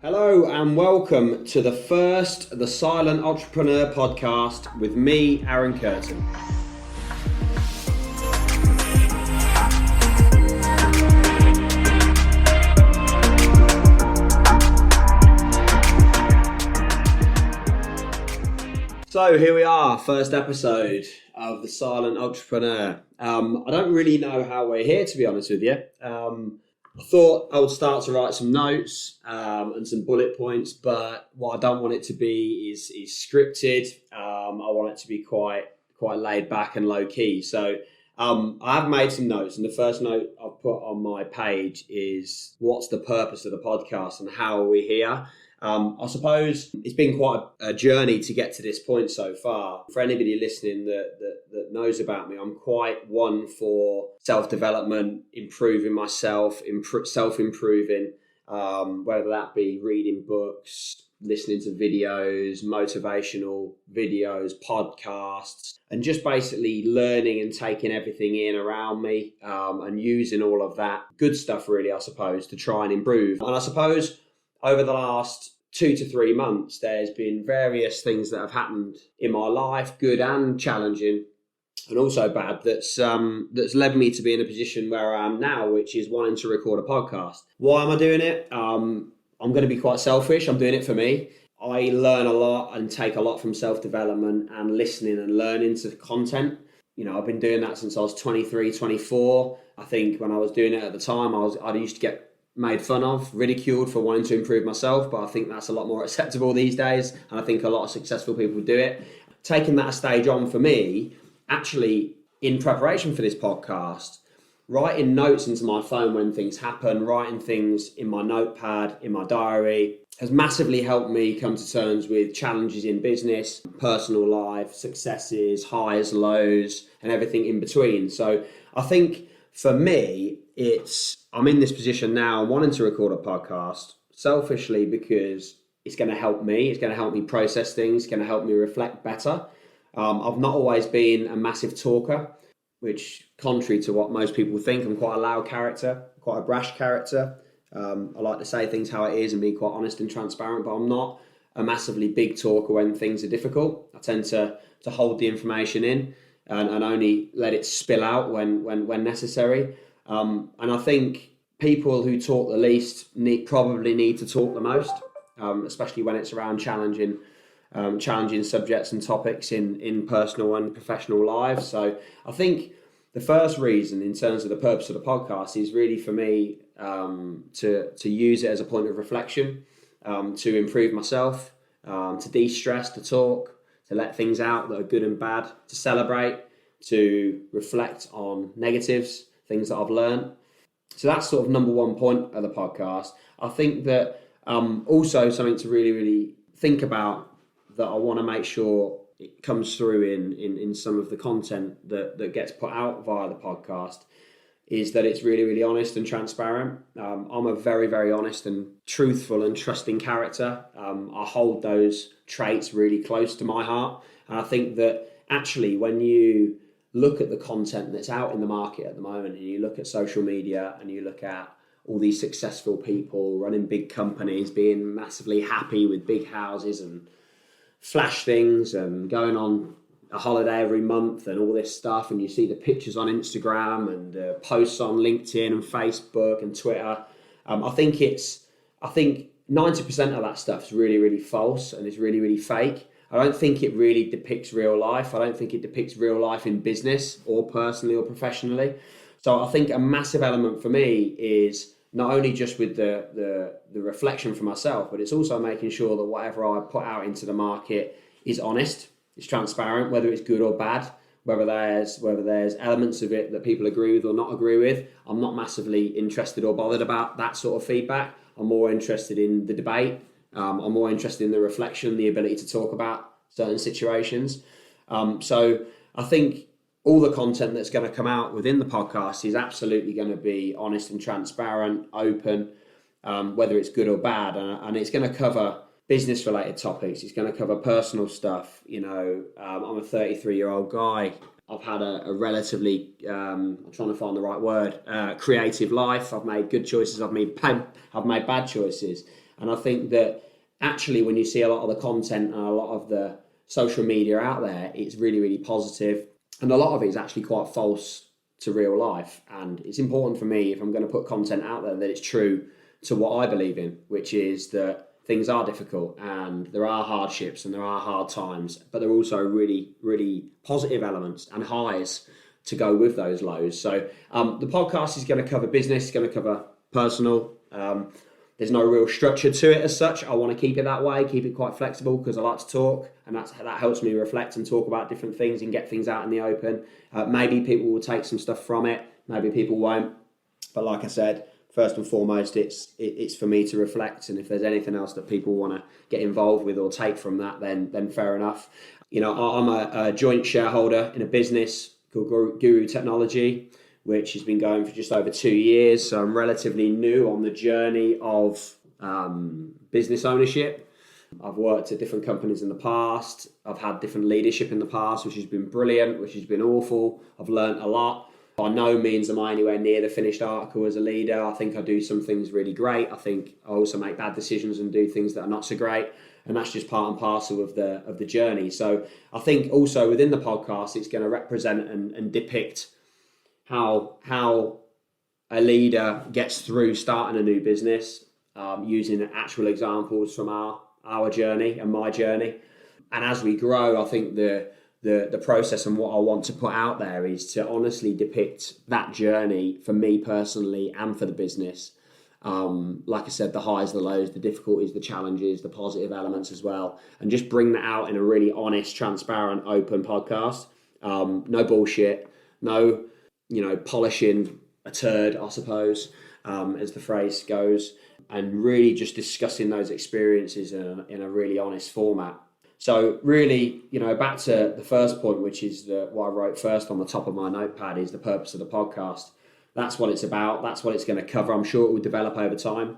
Hello and welcome to the first The Silent Entrepreneur podcast with me, Aaron Curtin. So here we are, first episode of The Silent Entrepreneur. I don't really know how we're here, to be honest with you. I thought I would start to write some notes and some bullet points, but what I don't want it to be is scripted. I want it to be quite laid back and low key. So I have made some notes, and the first note I've put on my page is what's the purpose of the podcast and how are we here? I suppose it's been quite a journey to get to this point so far. For anybody listening that knows about me, I'm quite one for self-development, improving myself, self-improving, whether that be reading books, listening to videos, motivational videos, podcasts, and just basically learning and taking everything in around me and using all of that good stuff, really, I suppose, to try and improve. And I suppose over the last 2 to 3 months, there's been various things that have happened in my life, good and challenging, and also bad, that's led me to be in a position where I am now, which is wanting to record a podcast. Why am I doing it? I'm going to be quite selfish. I'm doing it for me. I learn a lot and take a lot from self-development and listening and learning to content. You know, I've been doing that since I was 23, 24. I think when I was doing it at the time, I used to get made fun of, ridiculed for wanting to improve myself, but I think that's a lot more acceptable these days, and I think a lot of successful people do it. Taking that a stage on for me, actually in preparation for this podcast, writing notes into my phone when things happen, writing things in my notepad, in my diary, has massively helped me come to terms with challenges in business, personal life, successes, highs, lows, and everything in between. So I think for me, I'm in this position now wanting to record a podcast selfishly because it's going to help me. It's going to help me process things. It's going to help me reflect better. I've not always been a massive talker, which contrary to what most people think, I'm quite a loud character, quite a brash character. I like to say things how it is and be quite honest and transparent, but I'm not a massively big talker when things are difficult. I tend to hold the information in and only let it spill out when necessary. And I think people who talk the least probably need to talk the most, especially when it's around challenging subjects and topics in personal and professional lives. So I think the first reason in terms of the purpose of the podcast is really for me to use it as a point of reflection, to improve myself, to de-stress, to talk, to let things out that are good and bad, to celebrate, to reflect on negatives, things that I've learned. So that's sort of number one point of the podcast. I think that also something to really, really think about that I want to make sure it comes through in some of the content that gets put out via the podcast is that it's really, really honest and transparent. I'm a very, very honest and truthful and trusting character. I hold those traits really close to my heart. And I think that actually when you look at the content that's out in the market at the moment and you look at social media and you look at all these successful people running big companies, being massively happy with big houses and flash things and going on a holiday every month and all this stuff, and you see the pictures on Instagram and the posts on LinkedIn and Facebook and Twitter. I think 90% of that stuff is really, really false and it's really, really fake. I don't think it really depicts real life. I don't think it depicts real life in business or personally or professionally. So I think a massive element for me is not only just with the reflection for myself, but it's also making sure that whatever I put out into the market is honest, it's transparent, whether it's good or bad, whether there's elements of it that people agree with or not agree with. I'm not massively interested or bothered about that sort of feedback. I'm more interested in the debate. I'm more interested in the reflection, the ability to talk about certain situations. So I think all the content that's going to come out within the podcast is absolutely going to be honest and transparent, open, whether it's good or bad. And it's going to cover business related topics. It's going to cover personal stuff. You know, I'm a 33-year-old guy. I've had a relatively, I'm trying to find the right word, creative life. I've made good choices. I've made bad choices. And I think that actually when you see a lot of the content and a lot of the social media out there, it's really, really positive. And a lot of it is actually quite false to real life. And it's important for me, if I'm going to put content out there, that it's true to what I believe in, which is that things are difficult and there are hardships and there are hard times, but there are also really, really positive elements and highs to go with those lows. So the podcast is going to cover business, it's going to cover personal. There's no real structure to it as such. I want to keep it that way, keep it quite flexible, because I like to talk, and that helps me reflect and talk about different things and get things out in the open. Maybe people will take some stuff from it, maybe people won't. But like I said, first and foremost, it's for me to reflect, and if there's anything else that people want to get involved with or take from that, then fair enough. You know, I'm a joint shareholder in a business called Guru Technology, which has been going for just over 2 years. So I'm relatively new on the journey of business ownership. I've worked at different companies in the past. I've had different leadership in the past, which has been brilliant, which has been awful. I've learned a lot. By no means am I anywhere near the finished article as a leader. I think I do some things really great. I think I also make bad decisions and do things that are not so great. And that's just part and parcel of the journey. So I think also within the podcast, it's going to represent and depict how a leader gets through starting a new business, using actual examples from our journey and my journey. And as we grow, I think the process and what I want to put out there is to honestly depict that journey for me personally and for the business. Like I said, the highs, the lows, the difficulties, the challenges, the positive elements as well, and just bring that out in a really honest, transparent, open podcast. No bullshit, no polishing a turd, I suppose, as the phrase goes, and really just discussing those experiences in a really honest format. So really, back to the first point, which is what I wrote first on the top of my notepad, is the purpose of the podcast. That's what it's about. That's what it's going to cover. I'm sure it will develop over time.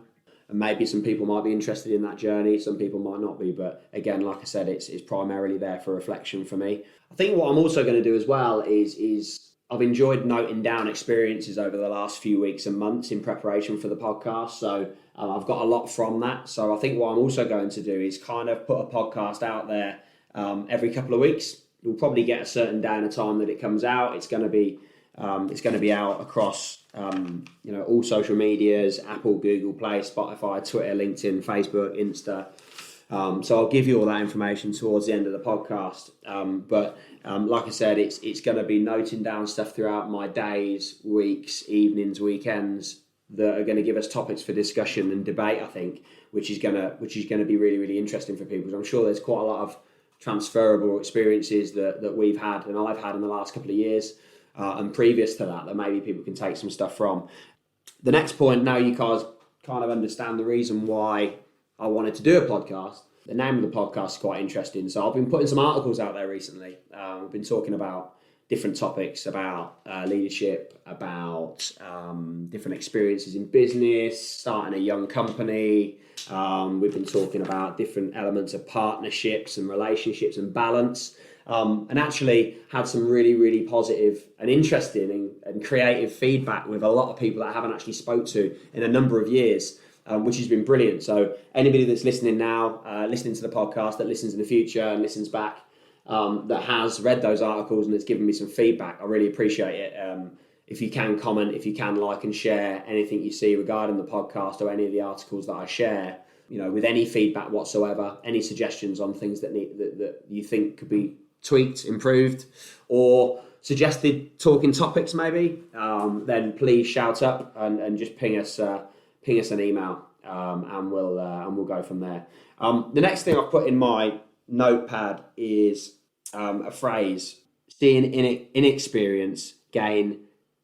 And maybe some people might be interested in that journey. Some people might not be. But again, like I said, it's primarily there for reflection for me. I think what I'm also going to do as well is I've enjoyed noting down experiences over the last few weeks and months in preparation for the podcast. So I've got a lot from that. So I think what I'm also going to do is kind of put a podcast out there every couple of weeks. You'll probably get a certain day and a time that it comes out. It's going to be out across all social medias: Apple, Google Play, Spotify, Twitter, LinkedIn, Facebook, Insta. So I'll give you all that information towards the end of the podcast. But like I said, it's going to be noting down stuff throughout my days, weeks, evenings, weekends that are going to give us topics for discussion and debate, I think, which is going to be really, really interesting for people. I'm sure there's quite a lot of transferable experiences that we've had and I've had in the last couple of years and previous to that maybe people can take some stuff from. The next point, now you guys kind of understand the reason why I wanted to do a podcast. The name of the podcast is quite interesting. So I've been putting some articles out there recently. We've been talking about different topics about leadership, about different experiences in business, starting a young company. We've been talking about different elements of partnerships and relationships and balance. And actually had some really, really positive and interesting and creative feedback with a lot of people that I haven't actually spoke to in a number of years. Which has been brilliant. So anybody that's listening now, listening to the podcast, that listens in the future and listens back, that has read those articles and it's given me some feedback, I really appreciate it. If you can comment, if you can like and share anything you see regarding the podcast or any of the articles that I share, with any feedback whatsoever, any suggestions on things that you think could be tweaked, improved, or suggested talking topics maybe, then please shout up and just ping us an email, and we'll go from there. The next thing I've put in my notepad is a phrase: seeing inexperience, gain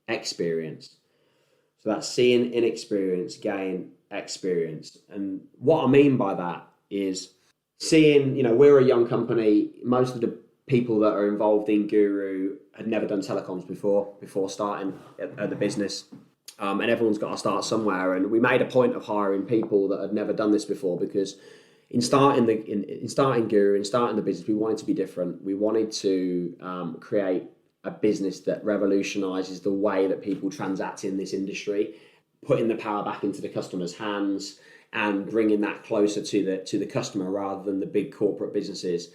experience. So that's seeing inexperience, gain experience. And what I mean by that is seeing, we're a young company. Most of the people that are involved in Guru had never done telecoms before starting at the business. And everyone's got to start somewhere. And we made a point of hiring people that had never done this before, because in starting Guru, in starting the business, we wanted to be different. We wanted to create a business that revolutionises the way that people transact in this industry, putting the power back into the customer's hands, and bringing that closer to the customer rather than the big corporate businesses.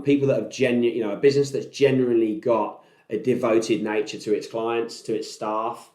People that have a business that's genuinely got a devoted nature to its clients, to its staff,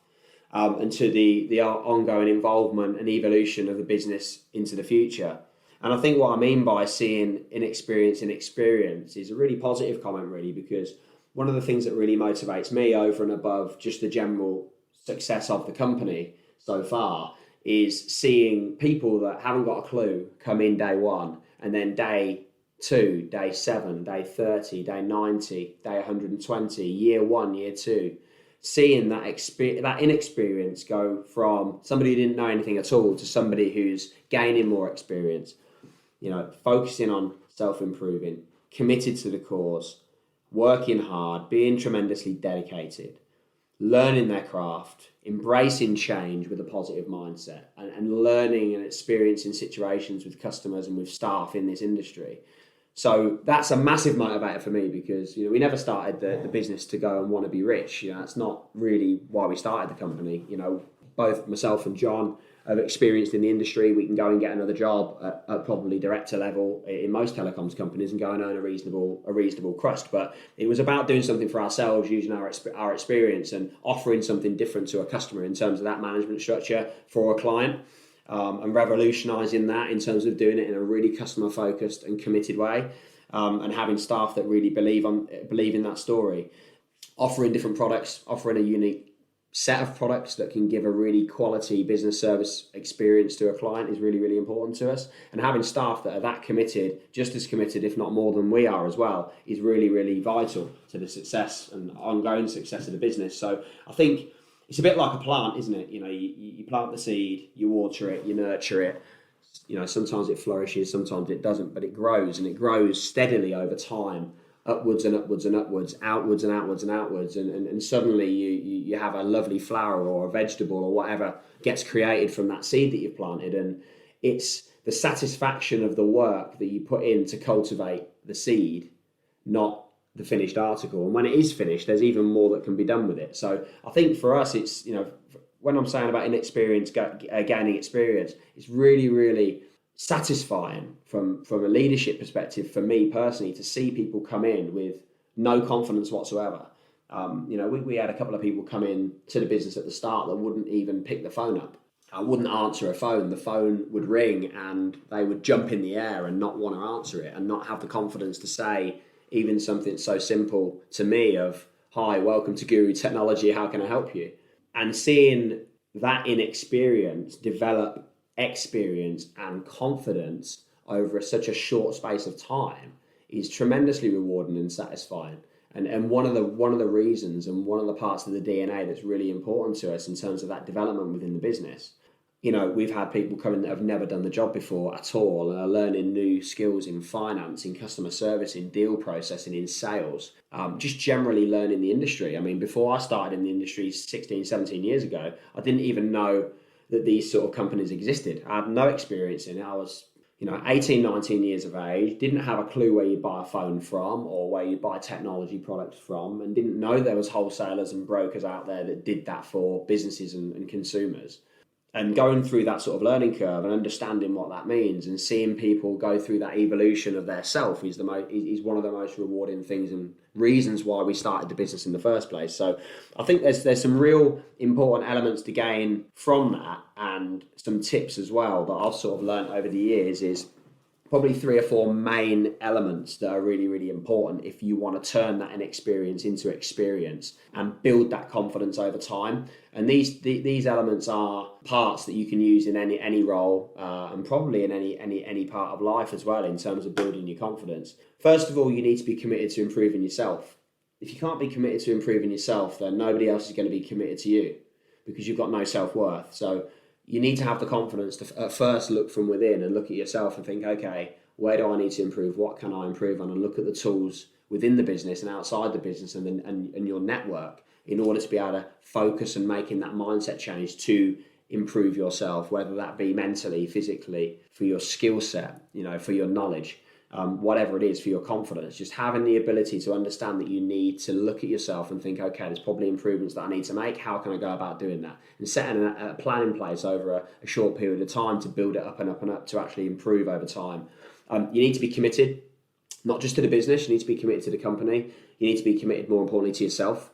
and to the ongoing involvement and evolution of the business into the future. And I think what I mean by seeing inexperience in experience is a really positive comment, really, because one of the things that really motivates me over and above just the general success of the company so far is seeing people that haven't got a clue come in day one, and then day 2, day 7, day 30, day 90, day 120, year 1, year 2, seeing that inexperience go from somebody who didn't know anything at all to somebody who's gaining more experience, focusing on self-improving, committed to the cause, working hard, being tremendously dedicated, learning their craft, embracing change with a positive mindset, and learning and experiencing situations with customers and with staff in this industry. So that's a massive motivator for me, because we never started the business to go and want to be rich. That's not really why we started the company. Both myself and John have experienced in the industry. We can go and get another job at probably director level in most telecoms companies and go and earn a reasonable crust. But it was about doing something for ourselves, using our experience and offering something different to a customer in terms of that management structure for a client, and revolutionising that in terms of doing it in a really customer focused and committed way, and having staff that really believe in that story, offering different products, offering a unique set of products that can give a really quality business service experience to a client is really, really important to us. And having staff that are that committed, just as committed, if not more than we are as well, is really, really vital to the success and ongoing success of the business. So I think it's a bit like a plant, isn't it? You plant the seed, you water it, you nurture it. Sometimes it flourishes, sometimes it doesn't, but it grows, and it grows steadily over time, upwards and upwards and upwards, outwards and outwards and outwards, and suddenly you have a lovely flower or a vegetable or whatever gets created from that seed that you've planted. And it's the satisfaction of the work that you put in to cultivate the seed, not the finished article. And when it is finished, there's even more that can be done with it. So I think for us, it's, when I'm saying about inexperience gaining experience, it's really, really satisfying from a leadership perspective for me personally to see people come in with no confidence whatsoever. We had a couple of people come in to the business at the start that wouldn't even pick the phone up. I wouldn't answer a phone. The phone would ring and they would jump in the air and not want to answer it and not have the confidence to say even something so simple to me of, "Hi, welcome to Guru Technology, how can I help you?" And seeing that inexperience develop experience and confidence over such a short space of time is tremendously rewarding and satisfying. And one of the reasons and one of the parts of the DNA that's really important to us in terms of that development within the business. We've had people come in that have never done the job before at all and are learning new skills in finance, in customer service, in deal processing, in sales, just generally learning the industry. I mean, before I started in the industry 16, 17 years ago, I didn't even know that these sort of companies existed. I had no experience in it. I was 18, 19 years of age, didn't have a clue where you buy a phone from or where you buy technology products from, and didn't know there was wholesalers and brokers out there that did that for businesses and consumers. And going through that sort of learning curve and understanding what that means and seeing people go through that evolution of their self is one of the most rewarding things and reasons why we started the business in the first place. So I think there's some real important elements to gain from that, and some tips as well that I've sort of learned over the years is probably 3 or 4 main elements that are really, really important if you want to turn that inexperience into experience and build that confidence over time. And these elements are parts that you can use in any role, and probably in any part of life as well in terms of building your confidence. First of all, you need to be committed to improving yourself. If you can't be committed to improving yourself, then nobody else is going to be committed to you because you've got no self-worth. So you need to have the confidence to at first look from within and look at yourself and think, okay, where do I need to improve? What can I improve on? And look at the tools within the business and outside the business and your network in order to be able to focus and making that mindset change to improve yourself, whether that be mentally, physically, for your skill set, for your knowledge. whatever it is for your confidence, just having the ability to understand that you need to look at yourself and think, okay, there's probably improvements that I need to make. How can I go about doing that? And setting a plan in place over a short period of time to build it up and up and up to actually improve over time. You need to be committed, not just to the business, you need to be committed to the company. You need to be committed, more importantly, to yourself,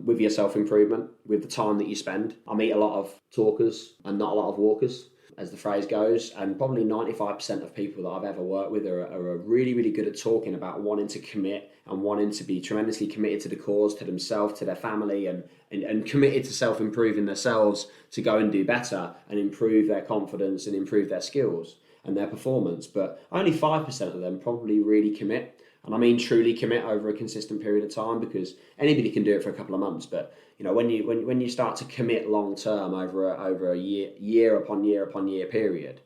with your self-improvement, with the time that you spend. I meet a lot of talkers and not a lot of walkers, as the phrase goes, and probably 95% of people that I've ever worked with are really, really good at talking about wanting to commit and wanting to be tremendously committed to the cause, to themselves, to their family, and committed to self-improving themselves to go and do better and improve their confidence and improve their skills and their performance. But only 5% of them probably really commit. And I mean truly commit over a consistent period of time, because anybody can do it for a couple of months. But when you start to commit long term over a year upon year upon year period,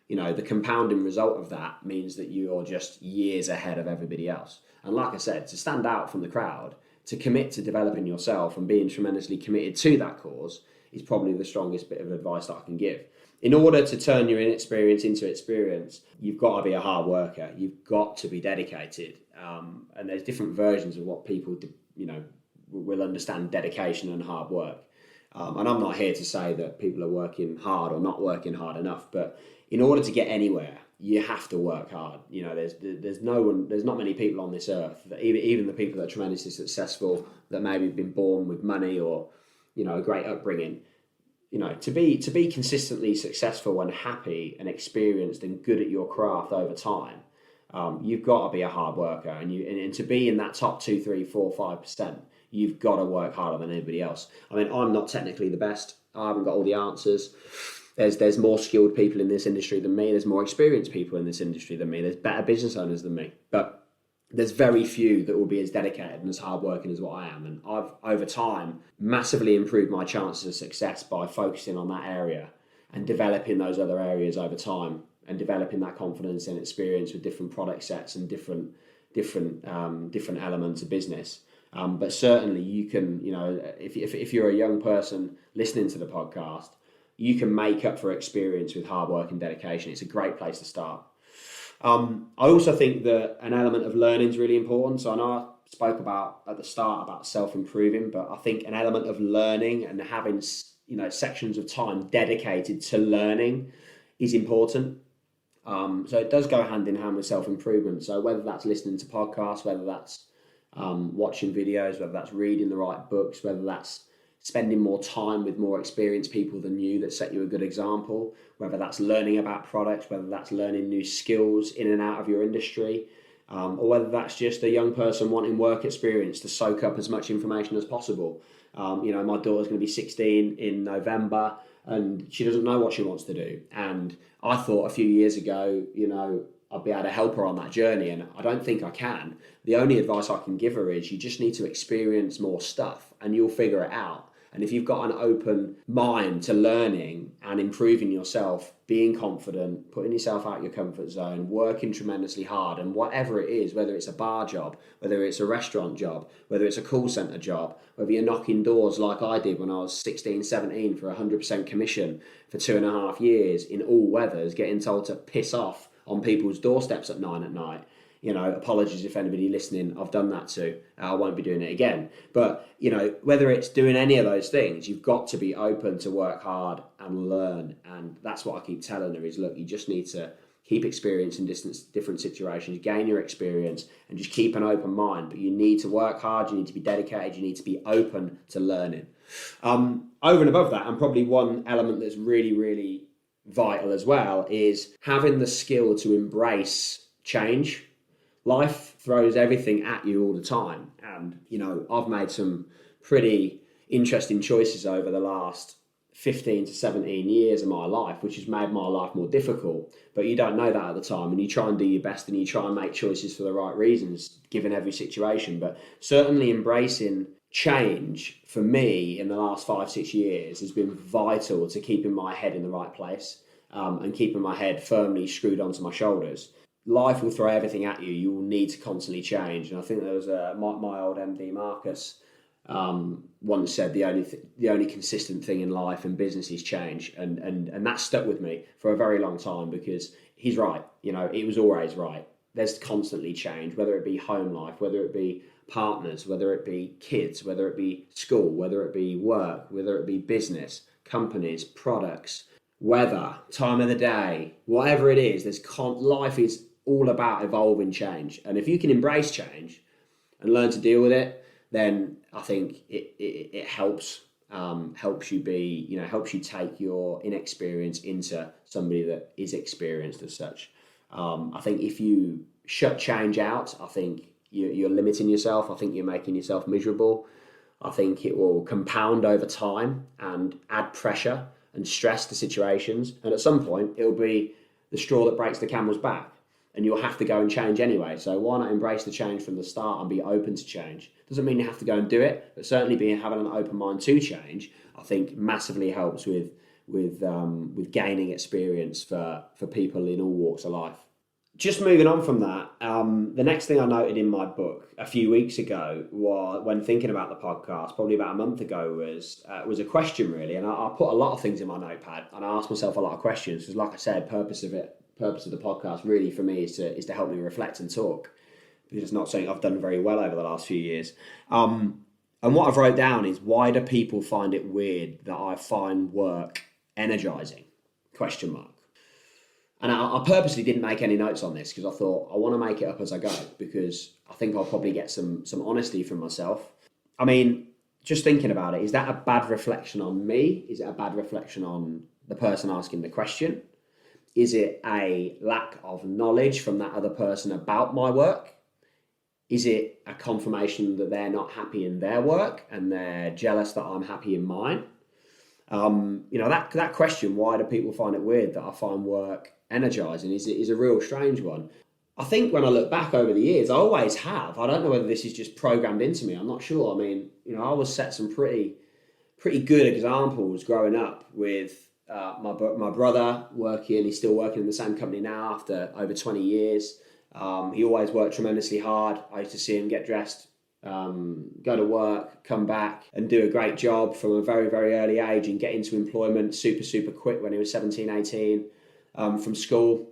the compounding result of that means that you're just years ahead of everybody else. And like I said, to stand out from the crowd, to commit to developing yourself and being tremendously committed to that cause is probably the strongest bit of advice that I can give. In order to turn your inexperience into experience, you've got to be a hard worker. You've got to be dedicated. And there's different versions of what people, will understand dedication and hard work. And I'm not here to say that people are working hard or not working hard enough, but in order to get anywhere, you have to work hard. There's not many people on this earth, that even the people that are tremendously successful, that maybe have been born with money or, a great upbringing. To be consistently successful and happy and experienced and good at your craft over time, you've got to be a hard worker, and to be in that top 2, 3, 4, 5%, you've got to work harder than anybody else. I mean, I'm not technically the best. I haven't got all the answers. There's more skilled people in this industry than me. There's more experienced people in this industry than me. There's better business owners than me. But there's very few that will be as dedicated and as hardworking as what I am. And I've, over time, massively improved my chances of success by focusing on that area and developing those other areas over time, and developing that confidence and experience with different product sets and different elements of business. But certainly you can, if you're a young person listening to the podcast, you can make up for experience with hard work and dedication. It's a great place to start. I also think that an element of learning is really important. So I know I spoke about at the start about self-improving, but I think an element of learning and having, sections of time dedicated to learning is important. So it does go hand in hand with self-improvement. So whether that's listening to podcasts, whether that's watching videos, whether that's reading the right books, whether that's spending more time with more experienced people than you that set you a good example, whether that's learning about products, whether that's learning new skills in and out of your industry, or whether that's just a young person wanting work experience to soak up as much information as possible. My daughter's going to be 16 in November, and she doesn't know what she wants to do. And I thought a few years ago, I'd be able to help her on that journey, and I don't think I can. The only advice I can give her is you just need to experience more stuff and you'll figure it out. And if you've got an open mind to learning and improving yourself, being confident, putting yourself out your comfort zone, working tremendously hard, and whatever it is, whether it's a bar job, whether it's a restaurant job, whether it's a call centre job, whether you're knocking doors like I did when I was 16, 17 for 100% commission for 2.5 years in all weathers, getting told to piss off on people's doorsteps at 9 p.m. Apologies if anybody listening, I've done that too. I won't be doing it again. But, whether it's doing any of those things, you've got to be open to work hard and learn. And that's what I keep telling her is, look, you just need to keep experiencing different situations, gain your experience, and just keep an open mind. But you need to work hard, you need to be dedicated, you need to be open to learning. Over and above that, and probably one element that's really, really vital as well, is having the skill to embrace change. Life throws everything at you all the time. And, I've made some pretty interesting choices over the last 15 to 17 years of my life, which has made my life more difficult. But you don't know that at the time, and you try and do your best and you try and make choices for the right reasons, given every situation. But certainly embracing change for me in the last 5-6 years has been vital to keeping my head in the right place, and keeping my head firmly screwed onto my shoulders. Life will throw everything at you. You will need to constantly change. And I think there was my old MD Marcus once said the only consistent thing in life and business is change, and that stuck with me for a very long time, because he's right. It was always right. there's constantly change, whether it be home life, whether it be partners, whether it be kids, whether it be school, whether it be work, whether it be business, companies, products, weather, time of the day, whatever it is, life is all about evolving change. And if you can embrace change and learn to deal with it, then I think it helps. Helps you take your inexperience into somebody that is experienced as such. I think if you shut change out, I think you're limiting yourself. I think you're making yourself miserable. I think it will compound over time and add pressure and stress to situations. And at some point, it'll be the straw that breaks the camel's back. And you'll have to go and change anyway. So why not embrace the change from the start and be open to change? Doesn't mean you have to go and do it, but certainly having an open mind to change, I think massively helps with gaining experience for people in all walks of life. Just moving on from that, the next thing I noted in my book a few weeks ago was, when thinking about the podcast, probably about a month ago, was a question really. And I put a lot of things in my notepad and I asked myself a lot of questions because, like I said, purpose of the podcast really for me is to help me reflect and talk, because it's not something I've done very well over the last few years. And what I've wrote down is, why do people find it weird that I find work energizing? ? And I purposely didn't make any notes on this because I thought I want to make it up as I go, because I think I'll probably get some honesty from myself. I mean, just thinking about it, is that a bad reflection on me? Is it a bad reflection on the person asking the question? Is it a lack of knowledge from that other person about my work? Is it a confirmation that they're not happy in their work and they're jealous that I'm happy in mine? That question, why do people find it weird that I find work energizing, is a real strange one. I think when I look back over the years, I always have. I don't know whether this is just programmed into me. I'm not sure. I mean, I was set some pretty good examples growing up with my brother working. He's still working in the same company now after over 20 years. He always worked tremendously hard. I used to see him get dressed, go to work, come back and do a great job from a very, very early age and get into employment super quick when he was 17, 18. From school,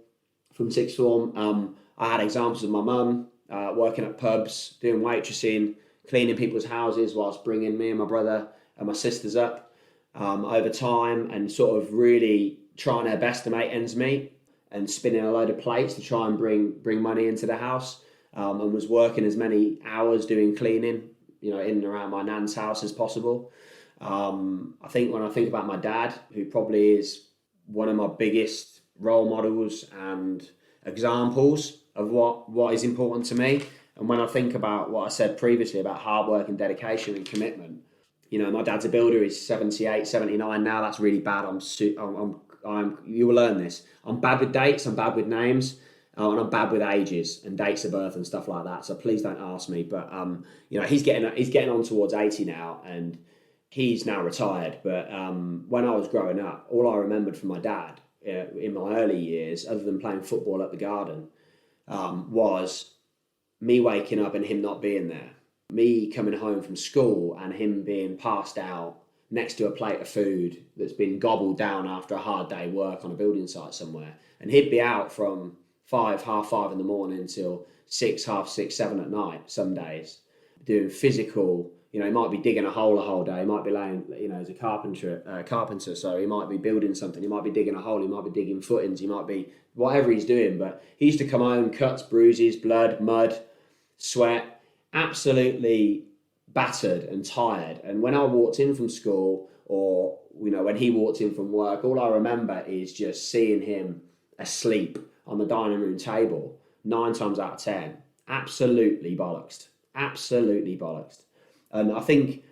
from sixth form, I had examples of my mum working at pubs, doing waitressing, cleaning people's houses whilst bringing me and my brother and my sisters up over time, and sort of really trying her best to make ends meet and spinning a load of plates to try and bring money into the house, and was working as many hours doing cleaning, in and around my nan's house as possible. I think when I think about my dad, who probably is one of my biggest role models and examples of what is important to me, and when I think about what I said previously about hard work and dedication and commitment, my dad's a builder. He's 78, 79 now. That's really bad. You will learn this. I'm bad with dates. I'm bad with names. And I'm bad with ages and dates of birth and stuff like that. So please don't ask me. But he's getting on towards 80 now, and he's now retired. But when I was growing up, all I remembered from my dad in my early years, other than playing football at the garden, was me waking up and him not being there. Me coming home from school and him being passed out next to a plate of food that's been gobbled down after a hard day work on a building site somewhere. And he'd be out from half five in the morning till 6, half 6, 7 at night some days, doing physical. He might be digging a hole the whole day. He might be laying, as a carpenter, so he might be building something. He might be digging a hole. He might be digging footings. He might be whatever he's doing. But he used to come home, cuts, bruises, blood, mud, sweat, absolutely battered and tired. And when I walked in from school, or when he walked in from work, all I remember is just seeing him asleep on the dining room table 9 times out of 10. Absolutely bollocksed. And I think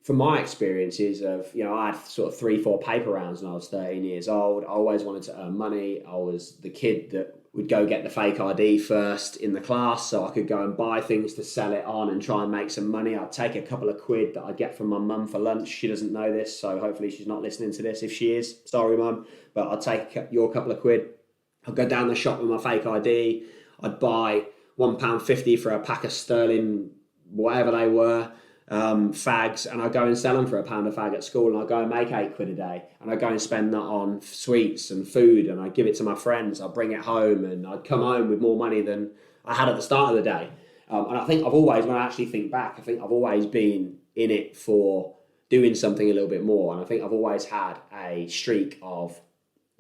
from my experiences of, I had sort of 3-4 paper rounds when I was 13 years old. I always wanted to earn money. I was the kid that would go get the fake ID first in the class so I could go and buy things to sell it on and try and make some money. I'd take a couple of quid that I'd get from my mum for lunch. She doesn't know this, so hopefully she's not listening to this. If she is, sorry, mum. But I'd take your couple of quid. I'd go down the shop with my fake ID. I'd buy £1.50 for a pack of sterling, whatever they were. fags, and I go and sell them for £1 a fag at school, and I go and make £8 a day, and I go and spend that on sweets and food, and I give it to my friends. I bring it home, and I'd come home with more money than I had at the start of the day. And I think I've always, when I actually think back, I think I've always been in it for doing something a little bit more. And I think I've always had a streak of,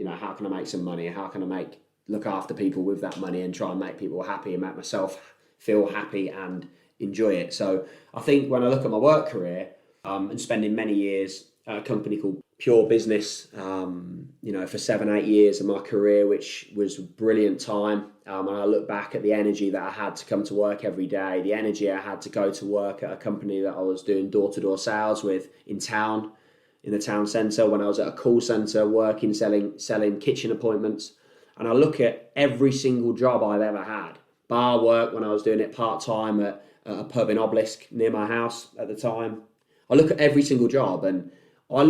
how can I make some money? How can I look after people with that money and try and make people happy and make myself feel happy and enjoy it. So I think when I look at my work career, and spending many years at a company called Pure Business, for 7-8 years of my career, which was a brilliant time. And I look back at the energy that I had to come to work every day, the energy I had to go to work at a company that I was doing door-to-door sales with in town, in the town centre, when I was at a call centre working, selling kitchen appointments. And I look at every single job I've ever had. Bar work when I was doing it part-time at a pub in Obelisk near my house at the time. I look at every single job and I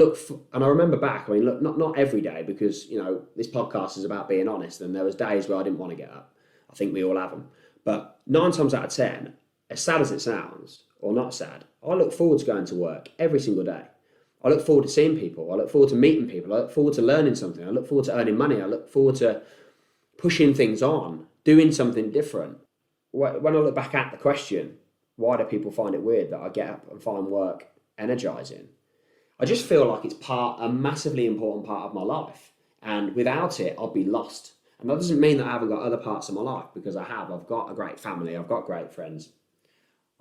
remember back, not every day, because, this podcast is about being honest, and there was days where I didn't want to get up. I think we all have them. But 9 times out of 10, as sad as it sounds, or not sad, I look forward to going to work every single day. I look forward to seeing people. I look forward to meeting people. I look forward to learning something. I look forward to earning money. I look forward to pushing things on, doing something different. When I look back at the question, why do people find it weird that I get up and find work energizing? I just feel like it's a massively important part of my life. And without it, I'll be lost. And that doesn't mean that I haven't got other parts of my life, because I have. I've got a great family. I've got great friends.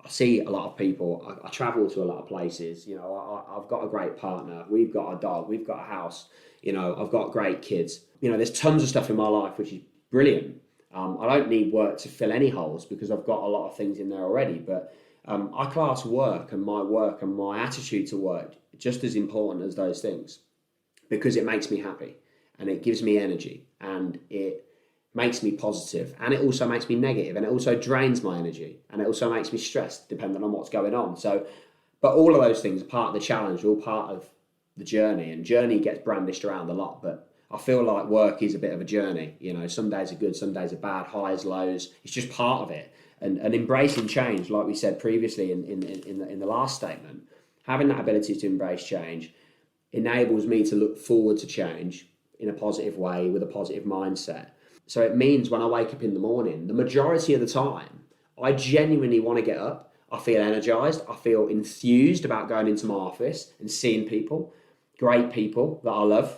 I see a lot of people. I travel to a lot of places. I've got a great partner. We've got a dog. We've got a house. I've got great kids. There's tons of stuff in my life which is brilliant. I don't need work to fill any holes because I've got a lot of things in there already. But I class work and my attitude to work just as important as those things, because it makes me happy and it gives me energy and it makes me positive, and it also makes me negative, and it also drains my energy, and it also makes me stressed depending on what's going on. So, but all of those things are part of the challenge, all part of the journey, and journey gets brandished around a lot, but I feel like work is a bit of a journey. Some days are good, some days are bad, highs, lows. It's just part of it. And embracing change, like we said previously in the last statement, having that ability to embrace change enables me to look forward to change in a positive way with a positive mindset. So it means when I wake up in the morning, the majority of the time, I genuinely want to get up. I feel energized. I feel enthused about going into my office and seeing people, great people that I love.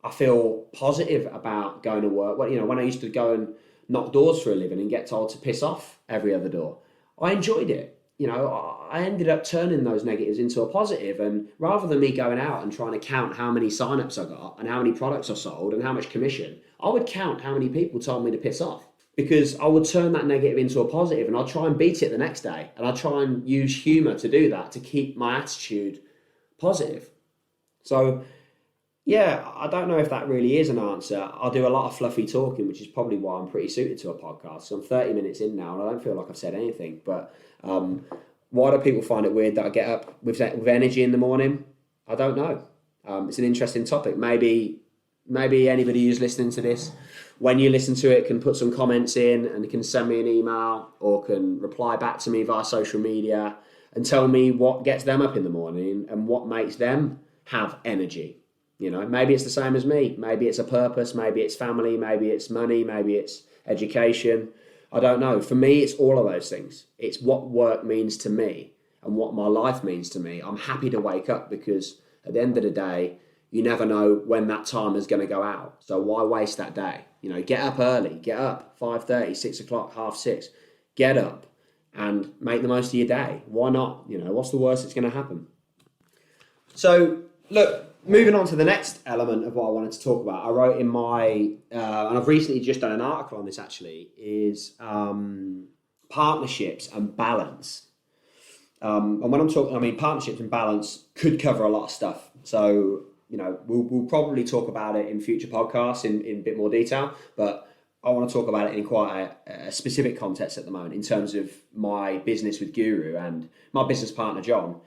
I feel positive about going to work. When I used to go and knock doors for a living and get told to piss off every other door, I enjoyed it. I ended up turning those negatives into a positive, and rather than me going out and trying to count how many sign-ups I got and how many products I sold and how much commission, I would count how many people told me to piss off, because I would turn that negative into a positive, and I'd try and beat it the next day, and I'd try and use humor to do that, to keep my attitude positive. So yeah, I don't know if that really is an answer. I do a lot of fluffy talking, which is probably why I'm pretty suited to a podcast. So I'm 30 minutes in now and I don't feel like I've said anything. But why do people find it weird that I get up with energy in the morning? I don't know. It's an interesting topic. Maybe anybody who's listening to this, when you listen to it, can put some comments in and can send me an email or can reply back to me via social media and tell me what gets them up in the morning and what makes them have energy. Maybe it's the same as me. Maybe it's a purpose. Maybe it's family. Maybe it's money. Maybe it's education. I don't know. For me, it's all of those things. It's what work means to me and what my life means to me. I'm happy to wake up because at the end of the day, you never know when that time is going to go out. So why waste that day? Get up early. Get up 5:30, 6 o'clock, 5:30. Get up and make the most of your day. Why not? What's the worst that's going to happen? So look, moving on to the next element of what I wanted to talk about, I wrote in my, and I've recently just done an article on this actually, is partnerships and balance. And when I'm talking, partnerships and balance could cover a lot of stuff. So, we'll probably talk about it in future podcasts in a bit more detail, but I want to talk about it in quite a specific context at the moment in terms of my business with Guru and my business partner, John.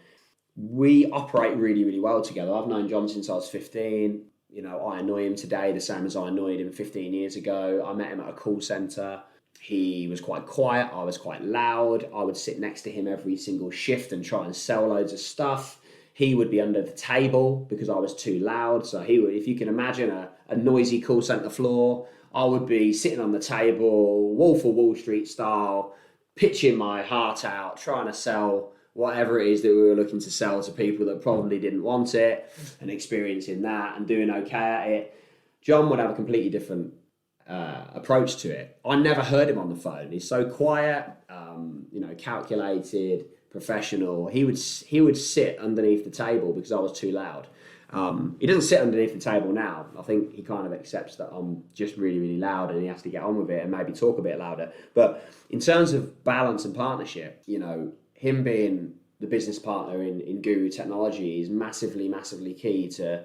We operate really, really well together. I've known John since I was 15. I annoy him today the same as I annoyed him 15 years ago. I met him at a call centre. He was quite quiet. I was quite loud. I would sit next to him every single shift and try and sell loads of stuff. He would be under the table because I was too loud. So he would, if you can imagine a noisy call centre floor, I would be sitting on the table, Wolf of Wall Street style, pitching my heart out, trying to sell whatever it is that we were looking to sell to people that probably didn't want it, and experiencing that and doing okay at it. John would have a completely different approach to it. I never heard him on the phone. He's so quiet, calculated, professional. He would sit underneath the table because I was too loud. He doesn't sit underneath the table now. I think he kind of accepts that I'm just really, really loud and he has to get on with it and maybe talk a bit louder. But in terms of balance and partnership, him being the business partner in Guru Technology is massively, massively key to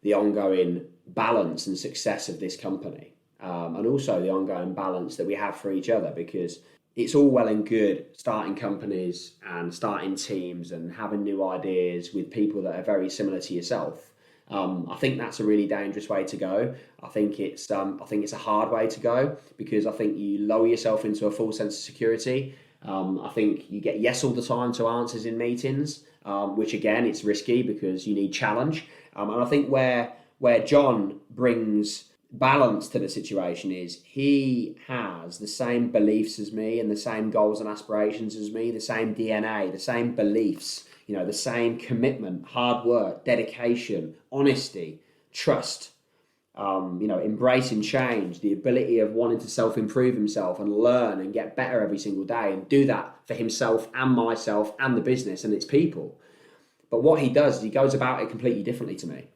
the ongoing balance and success of this company. And also the ongoing balance that we have for each other, because it's all well and good starting companies and starting teams and having new ideas with people that are very similar to yourself. I think that's a really dangerous way to go. I think it's a hard way to go, because I think you lower yourself into a false sense of security. I think you get yes all the time to answers in meetings, which again, it's risky because you need challenge. And I think where John brings balance to the situation is he has the same beliefs as me and the same goals and aspirations as me, the same DNA, the same beliefs, the same commitment, hard work, dedication, honesty, trust, embracing change, the ability of wanting to self-improve himself and learn and get better every single day and do that for himself and myself and the business and its people. But what he does is he goes about it completely differently to me.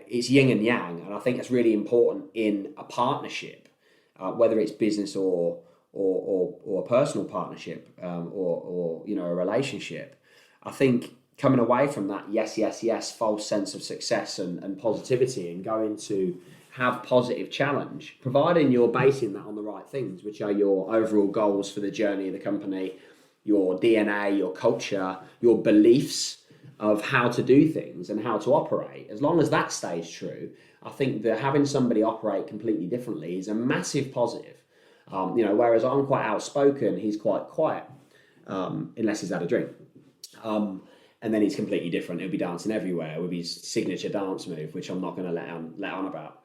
It's yin and yang, and I think that's really important in a partnership, whether it's business or a personal partnership, or a relationship. I think coming away from that yes false sense of success and positivity, and going to have positive challenge, providing you're basing that on the right things, which are your overall goals for the journey of the company, your DNA, your culture, your beliefs of how to do things and how to operate. As long as that stays true, I think that having somebody operate completely differently is a massive positive. Whereas I'm quite outspoken, he's quite quiet, unless he's had a drink. And then he's completely different. He'll be dancing everywhere with his signature dance move, which I'm not going to let on about.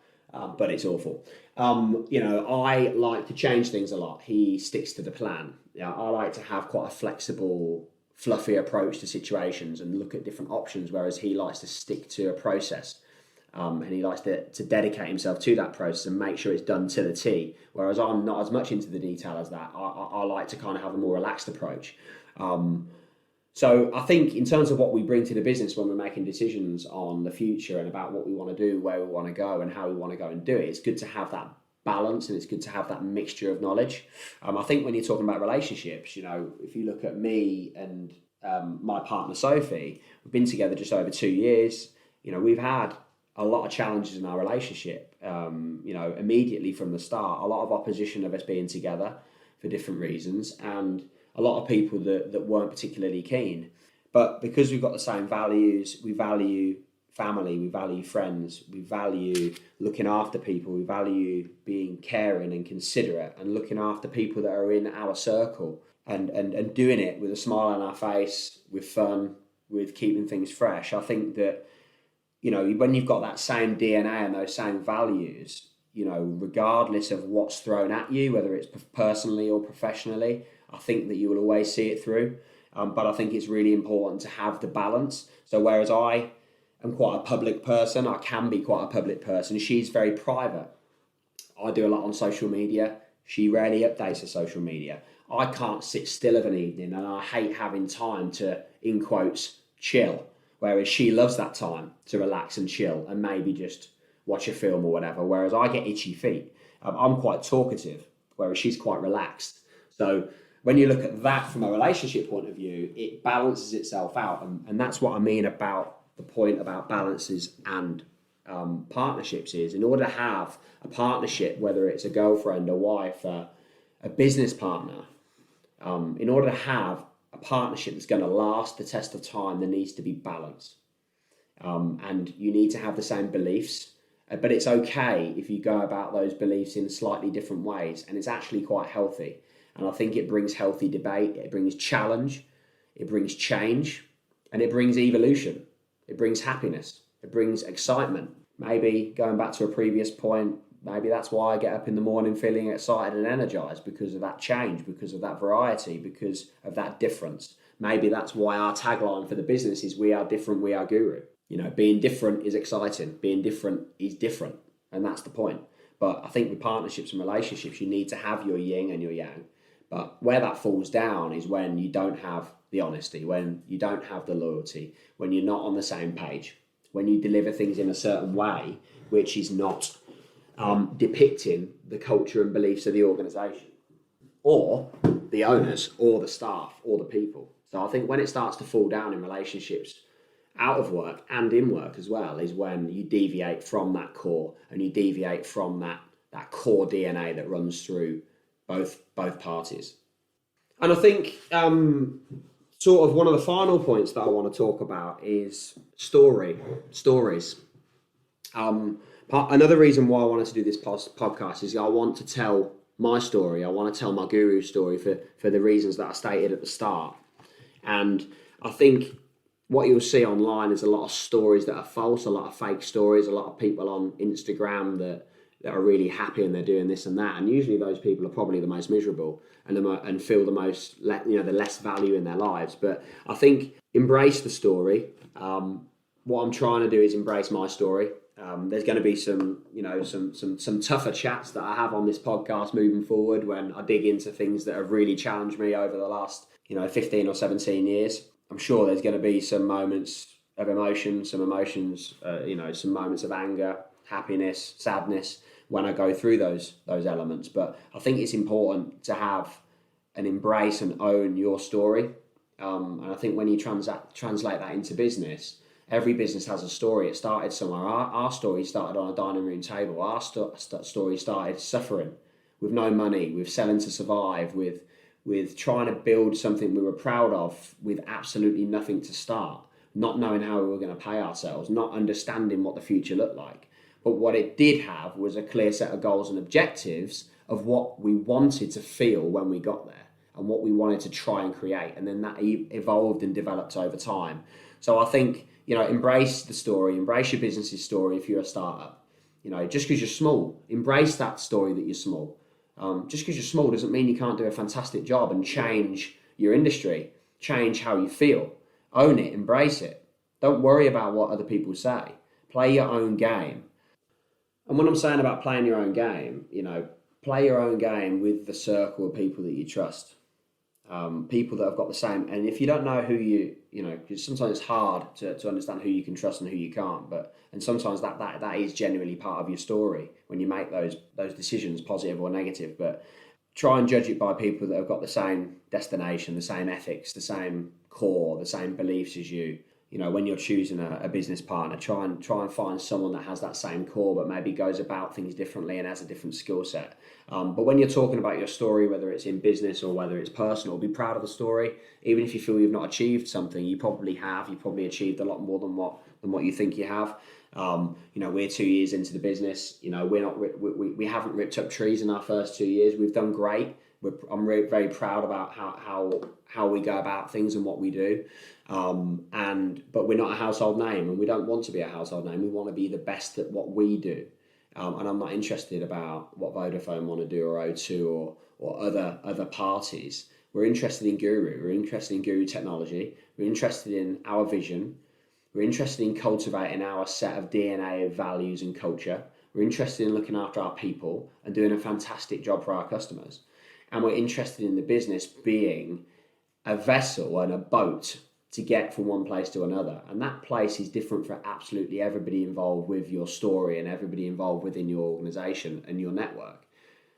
But it's awful. I like to change things a lot. He sticks to the plan. I like to have quite a flexible, fluffy approach to situations and look at different options, whereas he likes to stick to a process. And he likes to dedicate himself to that process and make sure it's done to the T, whereas I'm not as much into the detail as that. I like to kind of have a more relaxed approach. So I think in terms of what we bring to the business when we're making decisions on the future and about what we want to do, where we want to go and how we want to go and do it, it's good to have that balance and it's good to have that mixture of knowledge. I think when you're talking about relationships, if you look at me and my partner Sophie, we've been together just over 2 years. We've had a lot of challenges in our relationship. Immediately from the start, a lot of opposition of us being together for different reasons, and a lot of people that weren't particularly keen. But because we've got the same values, we value family, we value friends, we value looking after people, we value being caring and considerate and looking after people that are in our circle, and doing it with a smile on our face, with fun, with keeping things fresh. I think that, when you've got that same DNA and those same values, regardless of what's thrown at you, whether it's personally or professionally, I think that you will always see it through. But I think it's really important to have the balance. So whereas I am quite a public person, I can be quite a public person, she's very private. I do a lot on social media. She rarely updates her social media. I can't sit still of an evening, and I hate having time to, in quotes, chill. Whereas she loves that time to relax and chill and maybe just watch a film or whatever. Whereas I get itchy feet. I'm quite talkative, whereas she's quite relaxed. So when you look at that from a relationship point of view, it balances itself out. And that's what I mean about the point about balances and partnerships is, in order to have a partnership, whether it's a girlfriend, a wife, a business partner, in order to have a partnership that's going to last the test of time, there needs to be balance. And you need to have the same beliefs But it's okay if you go about those beliefs in slightly different ways, and it's actually quite healthy. And I think it brings healthy debate, it brings challenge, it brings change, and it brings evolution. It brings happiness, it brings excitement. Maybe going back to a previous point, maybe that's why I get up in the morning feeling excited and energized, because of that change, because of that variety, because of that difference. Maybe that's why our tagline for the business is "We are different, we are guru." Being different is exciting. Being different is different. And that's the point. But I think with partnerships and relationships, you need to have your yin and your yang. But where that falls down is when you don't have the honesty, when you don't have the loyalty, when you're not on the same page, when you deliver things in a certain way, which is not depicting the culture and beliefs of the organisation, or the owners, or the staff, or the people. So I think when it starts to fall down in relationships, out of work and in work as well, is when you deviate from that core, and you deviate from that core DNA that runs through both parties. And I think sort of one of the final points that I want to talk about is stories. Another reason why I wanted to do this podcast is I want to tell my story. I want to tell my guru story for the reasons that I stated at the start. And I think what you'll see online is a lot of stories that are false, a lot of fake stories, a lot of people on Instagram that are really happy and they're doing this and that. And usually those people are probably the most miserable and feel the most, the less value in their lives. But I think embrace the story. What I'm trying to do is embrace my story. There's going to be some tougher chats that I have on this podcast moving forward when I dig into things that have really challenged me over the last 15 or 17 years. I'm sure there's going to be some moments of emotion, some moments of anger, happiness, sadness when I go through those elements. But I think it's important to have and embrace and own your story. And I think when you translate that into business, every business has a story. It started somewhere. Our story started on a dining room table. Our story started suffering, with no money, with selling to survive, with trying to build something we were proud of with absolutely nothing to start, not knowing how we were going to pay ourselves, not understanding what the future looked like. But what it did have was a clear set of goals and objectives of what we wanted to feel when we got there and what we wanted to try and create. And then that evolved and developed over time. So I think, embrace the story, embrace your business's story if you're a startup. Just because you're small, embrace that story that you're small. Just because you're small doesn't mean you can't do a fantastic job and change your industry, change how you feel. Own it, embrace it. Don't worry about what other people say. Play your own game. And when I'm saying about playing your own game, play your own game with the circle of people that you trust. People that have got the same, and if you don't know who because sometimes it's hard to understand who you can trust and who you can't, and sometimes that is genuinely part of your story when you make those decisions, positive or negative. But try and judge it by people that have got the same destination, the same ethics, the same core, the same beliefs as you. When you're choosing a business partner, try and find someone that has that same core, but maybe goes about things differently and has a different skill set. But when you're talking about your story, whether it's in business or whether it's personal, be proud of the story. Even if you feel you've not achieved something, you probably have. You probably achieved a lot more than what you think you have. We're 2 years into the business. We haven't ripped up trees in our first 2 years. We've done great. I'm very proud about how we go about things and what we do. But we're not a household name, and we don't want to be a household name. We want to be the best at what we do. And I'm not interested about what Vodafone want to do, or O2 or other parties. We're interested in Guru. We're interested in Guru technology. We're interested in our vision. We're interested in cultivating our set of DNA of values and culture. We're interested in looking after our people and doing a fantastic job for our customers. And we're interested in the business being a vessel and a boat to get from one place to another. And that place is different for absolutely everybody involved with your story and everybody involved within your organization and your network.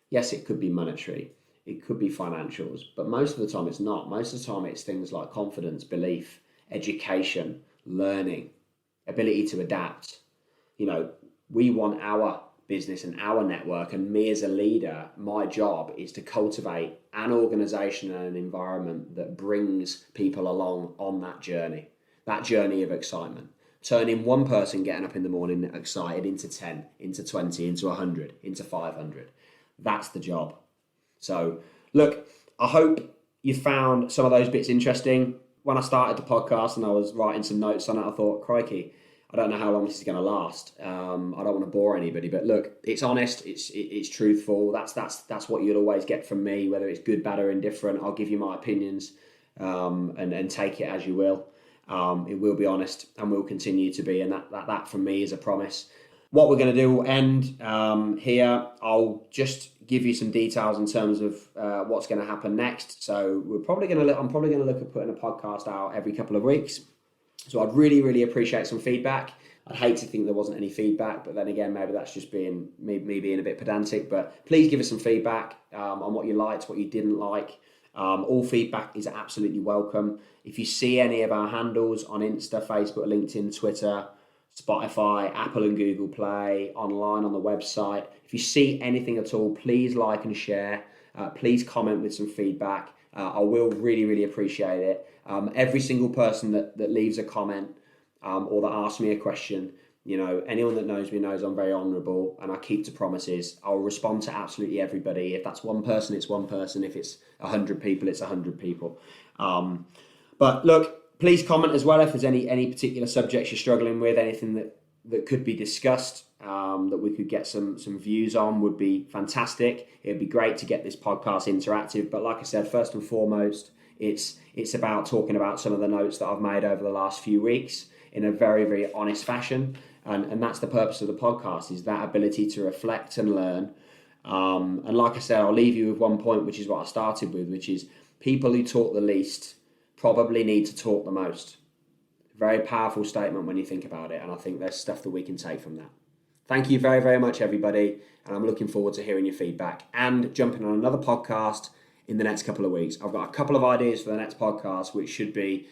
Yes, it could be monetary, it could be financials, but most of the time it's not. Most of the time it's things like confidence, belief, education, learning, ability to adapt. We want our business and our network, and me as a leader, my job is to cultivate an organization and an environment that brings people along on that journey of excitement, turning one person getting up in the morning excited into 10, into 20, into 100, into 500. That's the job. So, look, I hope you found some of those bits interesting. When I started the podcast and I was writing some notes on it, I thought, crikey, I don't know how long this is going to last. I don't want to bore anybody, but look, it's honest, it's truthful. That's what you'll always get from me, whether it's good, bad, or indifferent. I'll give you my opinions, and take it as you will. It will be honest and will continue to be, and that from me is a promise. What we're going to do will end here. I'll just give you some details in terms of what's going to happen next. So I'm probably going to look at putting a podcast out every couple of weeks. So I'd really, really appreciate some feedback. I'd hate to think there wasn't any feedback, but then again, maybe that's just being me being a bit pedantic. But please give us some feedback on what you liked, what you didn't like. All feedback is absolutely welcome. If you see any of our handles on Insta, Facebook, LinkedIn, Twitter, Spotify, Apple and Google Play, online on the website, if you see anything at all, please like and share. Please comment with some feedback. I will really, really appreciate it. Every single person that leaves a comment or that asks me a question, anyone that knows me knows I'm very honourable and I keep to promises. I'll respond to absolutely everybody. If that's one person, it's one person. If it's 100 people, it's 100 people. But look, please comment as well if there's any particular subjects you're struggling with, anything that could be discussed, that we could get some views on would be fantastic. It'd be great to get this podcast interactive. But like I said, first and foremost, it's about talking about some of the notes that I've made over the last few weeks in a very, very honest fashion. And that's the purpose of the podcast, is that ability to reflect and learn. And like I said, I'll leave you with one point, which is what I started with, which is people who talk the least probably need to talk the most. Very powerful statement when you think about it. And I think there's stuff that we can take from that. Thank you very, very much, everybody. And I'm looking forward to hearing your feedback and jumping on another podcast in the next couple of weeks. I've got a couple of ideas for the next podcast, which should be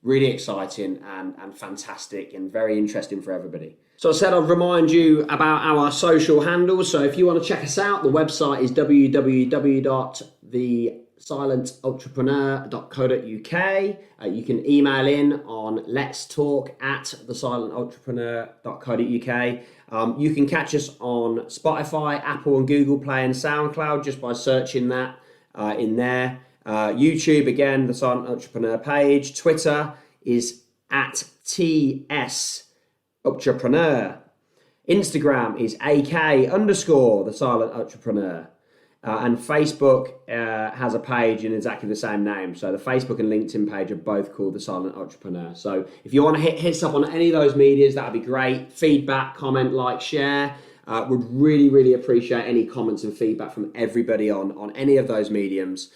really exciting and fantastic and very interesting for everybody. So I said I'd remind you about our social handles. So if you want to check us out, the website is www.thesilententrepreneur.co.uk. You can email in on letstalk@thesilententrepreneur.co.uk. You can catch us on Spotify, Apple and Google Play and SoundCloud just by searching that in there. YouTube, again, The Silent Entrepreneur page. Twitter is @TS Entrepreneur. Instagram is AK_ The Silent Entrepreneur. And Facebook has a page in exactly the same name. So the Facebook and LinkedIn page are both called The Silent Entrepreneur. So if you want to hit us up on any of those medias, that would be great. Feedback, comment, like, share. Would really, really appreciate any comments and feedback from everybody on any of those mediums.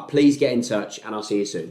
Please get in touch and I'll see you soon.